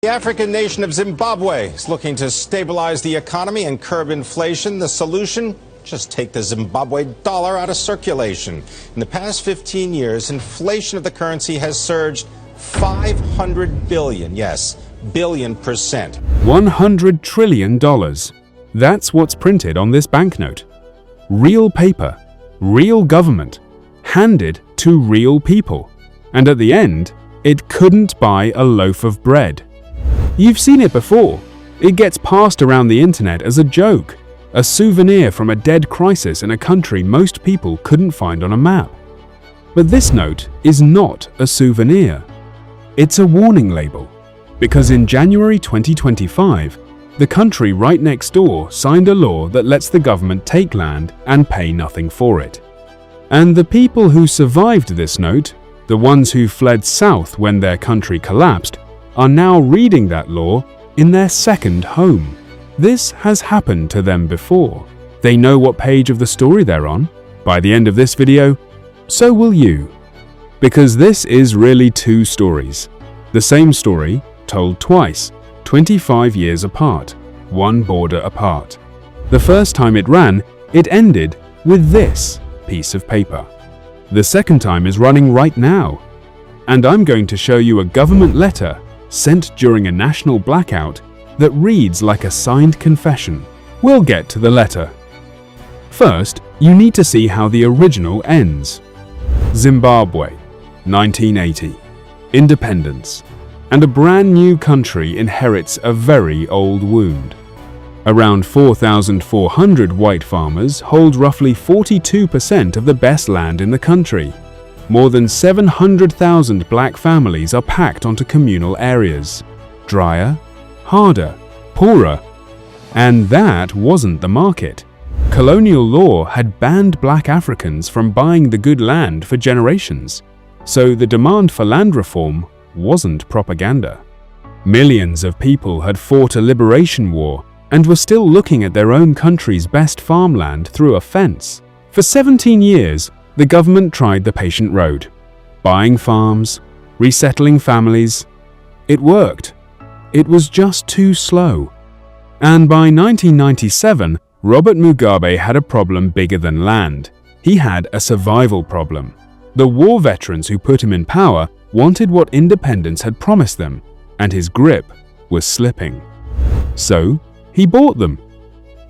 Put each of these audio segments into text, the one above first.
The African nation of Zimbabwe is looking to stabilize the economy and curb inflation. The solution? Just take the Zimbabwe dollar out of circulation. In the past 15 years, inflation of the currency has surged 500 billion, yes, billion%. $100 trillion. That's what's printed on this banknote. Real paper, real government, handed to real people. And at the end, it couldn't buy a loaf of bread. You've seen it before. It gets passed around the internet as a joke, a souvenir from a dead crisis in a country most people couldn't find on a map. But this note is not a souvenir. It's a warning label, because in January 2025, the country right next door signed a law that lets the government take land and pay nothing for it. And the people who survived this note, the ones who fled south when their country collapsed, are now reading that law in their second home. This has happened to them before. They know what page of the story they're on. By the end of this video, so will you. Because this is really two stories. The same story, told twice, 25 years apart, one border apart. The first time it ran, it ended with this piece of paper. The second time is running right now. And I'm going to show you a government letter sent during a national blackout that reads like a signed confession. We'll get to the letter. First, you need to see how the original ends. Zimbabwe, 1980. Independence. And a brand new country inherits a very old wound. Around 4,400 white farmers hold roughly 42% of the best land in the country. More than 700,000 black families are packed onto communal areas. Drier, harder, poorer. And that wasn't the market. Colonial law had banned black Africans from buying the good land for generations. So the demand for land reform wasn't propaganda. Millions of people had fought a liberation war and were still looking at their own country's best farmland through a fence. For 17 years, the government tried the patient road, buying farms, resettling families. It worked. It was just too slow. And by 1997, Robert Mugabe had a problem bigger than land. He had a survival problem. The war veterans who put him in power wanted what independence had promised them, and his grip was slipping. So, he bought them.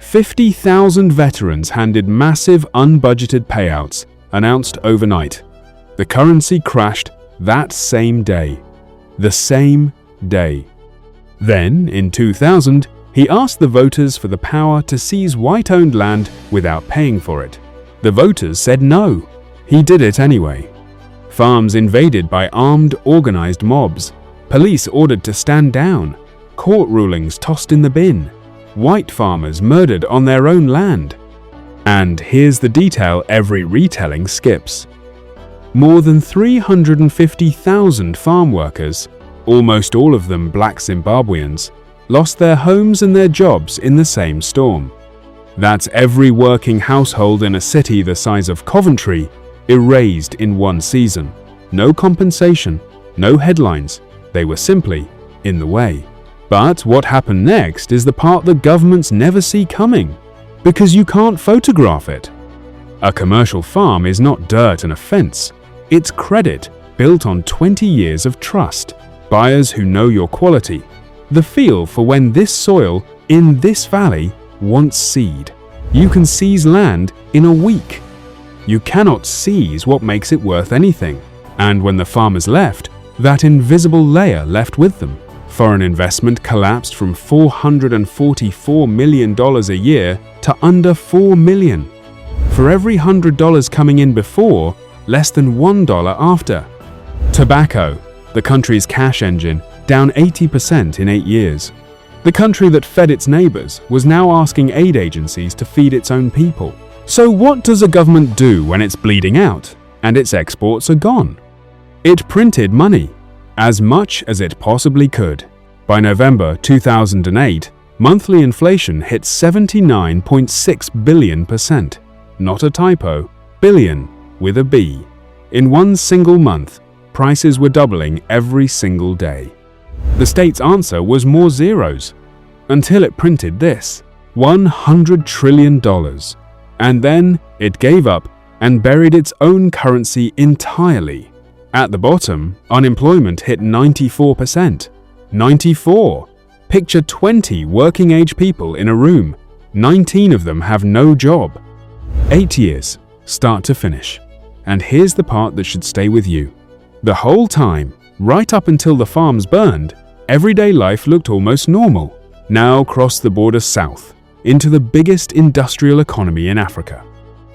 50,000 veterans handed massive unbudgeted payouts, announced overnight. The currency crashed that same day. The same day. Then, in 2000, he asked the voters for the power to seize white-owned land without paying for it. The voters said no. He did it anyway. Farms invaded by armed, organized mobs. Police ordered to stand down. Court rulings tossed in the bin. White farmers murdered on their own land. And here's the detail every retelling skips. More than 350,000 farm workers, almost all of them black Zimbabweans, lost their homes and their jobs in the same storm. That's every working household in a city the size of Coventry erased in one season. No compensation, no headlines. They were simply in the way. But what happened next is the part that governments never see coming, because you can't photograph it. A commercial farm is not dirt and a fence. It's credit built on 20 years of trust, buyers who know your quality, the feel for when this soil in this valley wants seed. You can seize land in a week. You cannot seize what makes it worth anything. And when the farmers left, that invisible layer left with them. Foreign investment collapsed from $444 million a year to under $4 million. For every $100 coming in before, less than $1 after. Tobacco, the country's cash engine, down 80% in 8 years. The country that fed its neighbors was now asking aid agencies to feed its own people. So what does a government do when it's bleeding out and its exports are gone? It printed money, as much as it possibly could. By November 2008, monthly inflation hit 79.6 billion%. Not a typo, billion with a B. In one single month, prices were doubling every single day. The state's answer was more zeros, until it printed this, $100 trillion. And then it gave up and buried its own currency entirely. At the bottom, unemployment hit 94%. 94! Picture 20 working-age people in a room. 19 of them have no job. 8 years, start to finish. And here's the part that should stay with you. The whole time, right up until the farms burned, everyday life looked almost normal. Now cross the border south, into the biggest industrial economy in Africa.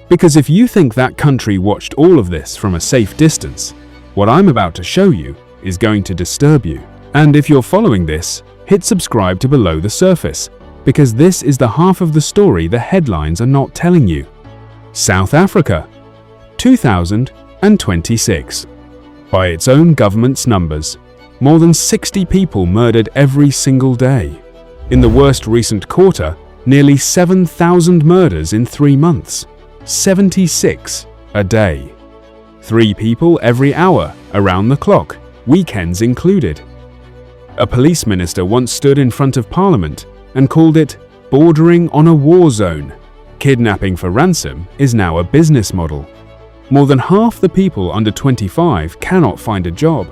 Because if you think that country watched all of this from a safe distance, what I'm about to show you is going to disturb you. And if you're following this, hit subscribe to Below the Surface, because this is the half of the story the headlines are not telling you. South Africa, 2026. By its own government's numbers, more than 60 people murdered every single day. In the worst recent quarter, nearly 7,000 murders in 3 months. 76 a day. 3 people every hour, around the clock, weekends included. A police minister once stood in front of Parliament and called it bordering on a war zone. Kidnapping for ransom is now a business model. More than half the people under 25 cannot find a job.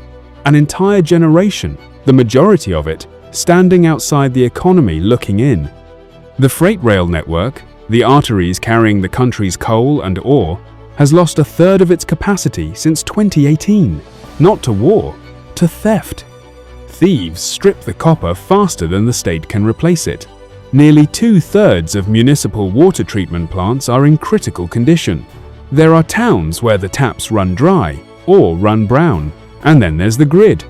An entire generation, the majority of it, standing outside the economy looking in. The freight rail network, the arteries carrying the country's coal and ore, has lost a third of its capacity since 2018. Not to war, to theft. Thieves strip the copper faster than the state can replace it. Nearly 2/3 of municipal water treatment plants are in critical condition. There are towns where the taps run dry or run brown, and then there's the grid.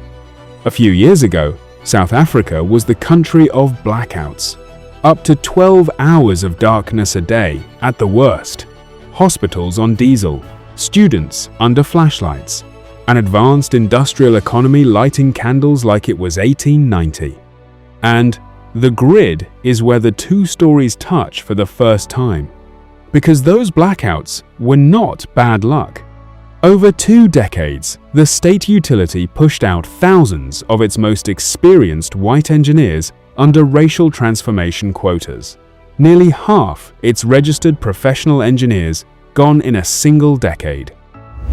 A few years ago, South Africa was the country of blackouts. Up to 12 hours of darkness a day at the worst. Hospitals on diesel, students under flashlights, an advanced industrial economy lighting candles like it was 1890. And the grid is where the 2 stories touch for the first time. Because those blackouts were not bad luck. Over 2 decades, the state utility pushed out thousands of its most experienced white engineers under racial transformation quotas. Nearly half its registered professional engineers gone in a single decade.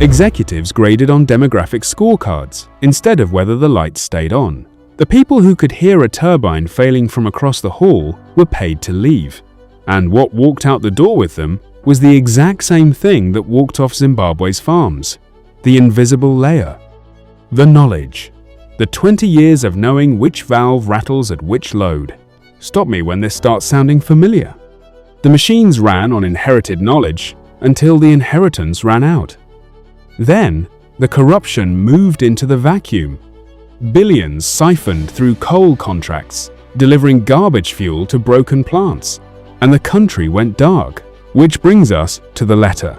Executives graded on demographic scorecards instead of whether the lights stayed on. The people who could hear a turbine failing from across the hall were paid to leave. And what walked out the door with them was the exact same thing that walked off Zimbabwe's farms. The invisible layer. The knowledge. The 20 years of knowing which valve rattles at which load. Stop me when this starts sounding familiar. The machines ran on inherited knowledge until the inheritance ran out. Then, the corruption moved into the vacuum. Billions siphoned through coal contracts, delivering garbage fuel to broken plants. And the country went dark. Which brings us to the letter.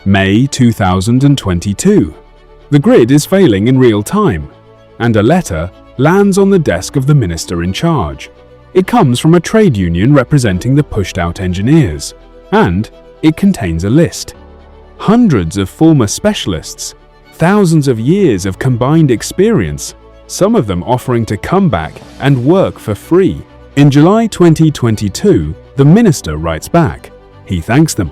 May 2022. The grid is failing in real time, and a letter lands on the desk of the minister in charge. It comes from a trade union representing the pushed-out engineers, and it contains a list. Hundreds of former specialists, thousands of years of combined experience, some of them offering to come back and work for free. In July 2022, the minister writes back. He thanks them.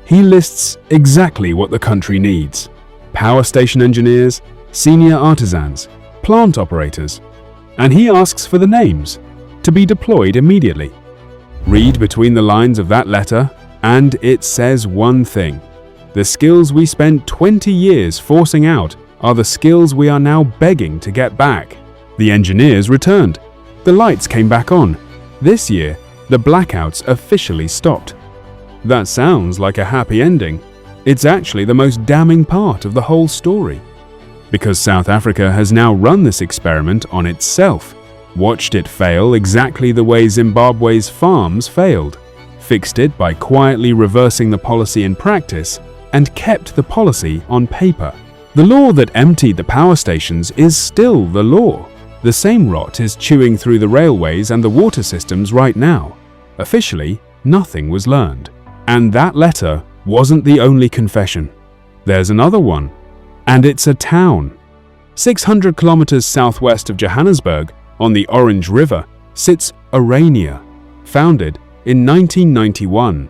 He lists exactly what the country needs. Power station engineers, senior artisans, plant operators. And he asks for the names, to be deployed immediately. Read between the lines of that letter, and it says one thing. The skills we spent 20 years forcing out are the skills we are now begging to get back. The engineers returned. The lights came back on. This year, the blackouts officially stopped. That sounds like a happy ending. It's actually the most damning part of the whole story. Because South Africa has now run this experiment on itself, watched it fail exactly the way Zimbabwe's farms failed, fixed it by quietly reversing the policy in practice, and kept the policy on paper. The law that emptied the power stations is still the law. The same rot is chewing through the railways and the water systems right now. Officially, nothing was learned. And that letter wasn't the only confession. There's another one. And it's a town. 600 kilometers southwest of Johannesburg, on the Orange River, sits Orania, founded in 1991.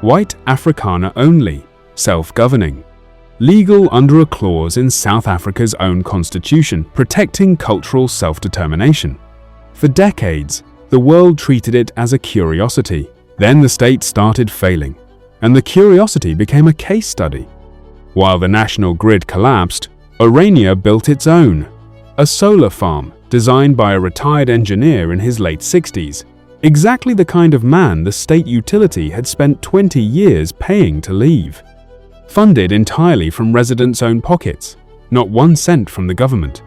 White Afrikaner only, self-governing. Legal under a clause in South Africa's own constitution protecting cultural self-determination. For decades, the world treated it as a curiosity. Then the state started failing, and the curiosity became a case study. While the national grid collapsed, Orania built its own, a solar farm designed by a retired engineer in his late 60s, exactly the kind of man the state utility had spent 20 years paying to leave. Funded entirely from residents' own pockets, not 1 cent from the government.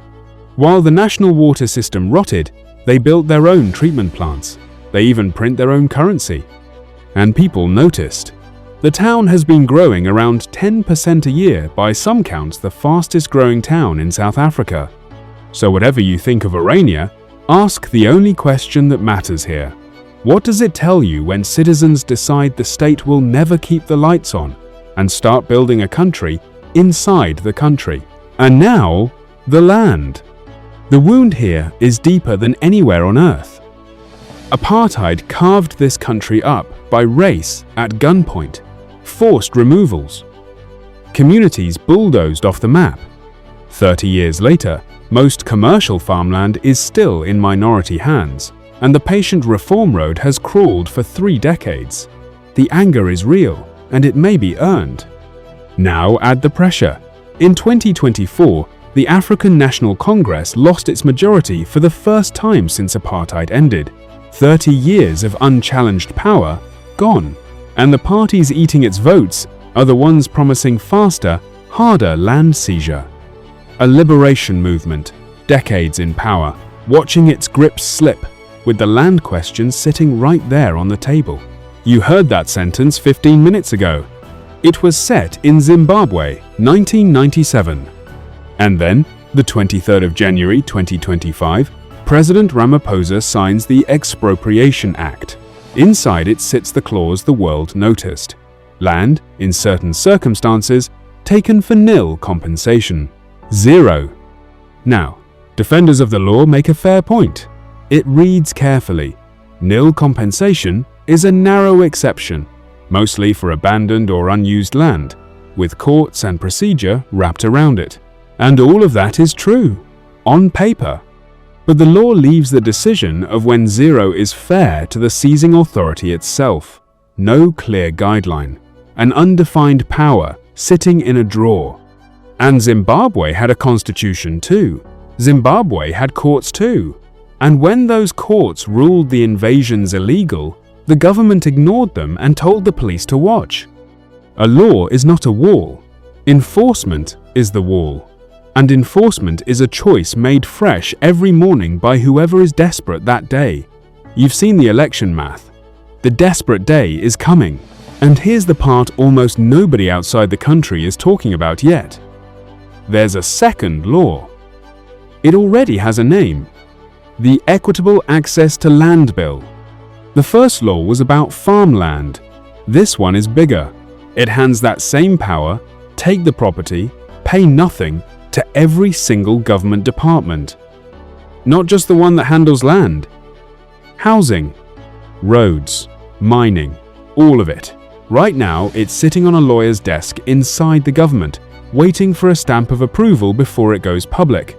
While the national water system rotted, they built their own treatment plants. They even print their own currency. And people noticed. The town has been growing around 10% a year, by some counts the fastest growing town in South Africa. So whatever you think of Orania, ask the only question that matters here. What does it tell you when citizens decide the state will never keep the lights on and start building a country inside the country? And now, the land. The wound here is deeper than anywhere on earth. Apartheid carved this country up by race at gunpoint, forced removals. Communities bulldozed off the map. 30 years later, most commercial farmland is still in minority hands, and the patient reform road has crawled for 3 decades. The anger is real, and it may be earned. Now add the pressure. In 2024, the African National Congress lost its majority for the first time since apartheid ended. 30 years of unchallenged power gone, and the parties eating its votes are the ones promising faster, harder land seizure. A liberation movement, decades in power, watching its grip slip, with the land question sitting right there on the table. You heard that sentence 15 minutes ago. It was set in Zimbabwe, 1997. And then, the 23rd of January 2025, President Ramaphosa signs the Expropriation Act. Inside it sits the clause the world noticed. Land, in certain circumstances, taken for nil compensation. 0. Now, defenders of the law make a fair point. It reads carefully. Nil compensation is a narrow exception, mostly for abandoned or unused land, with courts and procedure wrapped around it. And all of that is true, on paper. But the law leaves the decision of when 0 is fair to the seizing authority itself. No clear guideline. An undefined power sitting in a drawer. And Zimbabwe had a constitution too. Zimbabwe had courts too. And when those courts ruled the invasions illegal, the government ignored them and told the police to watch. A law is not a wall. Enforcement is the wall. And enforcement is a choice made fresh every morning by whoever is desperate that day. You've seen the election math. The desperate day is coming. And here's the part almost nobody outside the country is talking about yet. There's a second law. It already has a name. The Equitable Access to Land Bill. The first law was about farmland. This one is bigger. It hands that same power, take the property, pay nothing, to every single government department. Not just the one that handles land. Housing, roads, mining, all of it. Right now, it's sitting on a lawyer's desk inside the government, waiting for a stamp of approval before it goes public.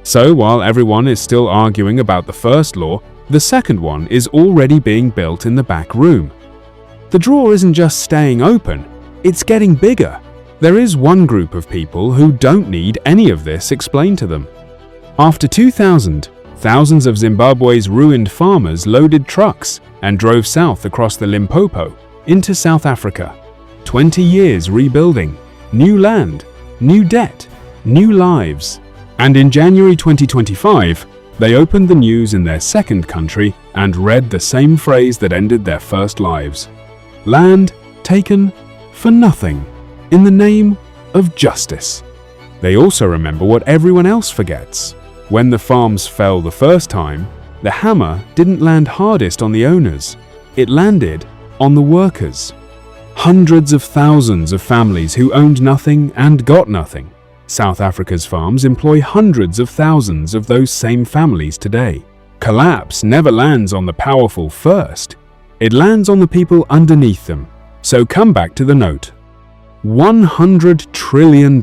So while everyone is still arguing about the first law, the second one is already being built in the back room. The drawer isn't just staying open, it's getting bigger. There is one group of people who don't need any of this explained to them. After 2000, thousands of Zimbabwe's ruined farmers loaded trucks and drove south across the Limpopo into South Africa. 20 years rebuilding, new land, new debt, new lives. And in January 2025, they opened the news in their second country and read the same phrase that ended their first lives. Land taken for nothing. In the name of justice. They also remember what everyone else forgets. When the farms fell the first time, the hammer didn't land hardest on the owners. It landed on the workers. Hundreds of thousands of families who owned nothing and got nothing. South Africa's farms employ hundreds of thousands of those same families today. Collapse never lands on the powerful first. It lands on the people underneath them. So come back to the note. $100 trillion.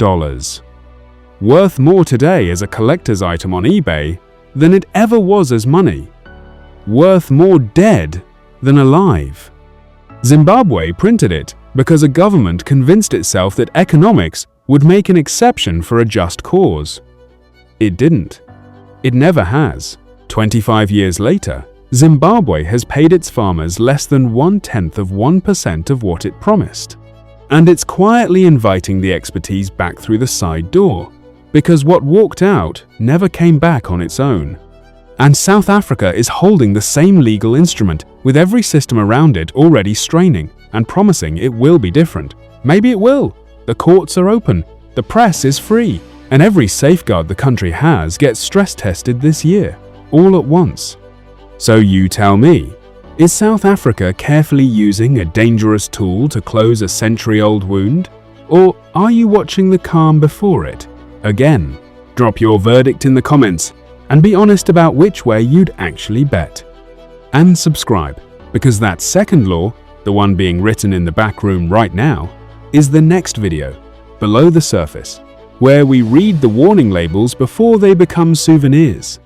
Worth more today as a collector's item on eBay than it ever was as money. Worth more dead than alive. Zimbabwe printed it because a government convinced itself that economics would make an exception for a just cause. It didn't. It never has. 25 years later, Zimbabwe has paid its farmers less than 0.1% of what it promised. And it's quietly inviting the expertise back through the side door, because what walked out never came back on its own. And South Africa is holding the same legal instrument, with every system around it already straining and promising it will be different. Maybe it will. The courts are open, the press is free, and every safeguard the country has gets stress tested this year, all at once. So you tell me, is South Africa carefully using a dangerous tool to close a century-old wound? Or are you watching the calm before it? Again, drop your verdict in the comments and be honest about which way you'd actually bet. And subscribe, because that second law, the one being written in the back room right now, is the next video, Below the Surface, where we read the warning labels before they become souvenirs.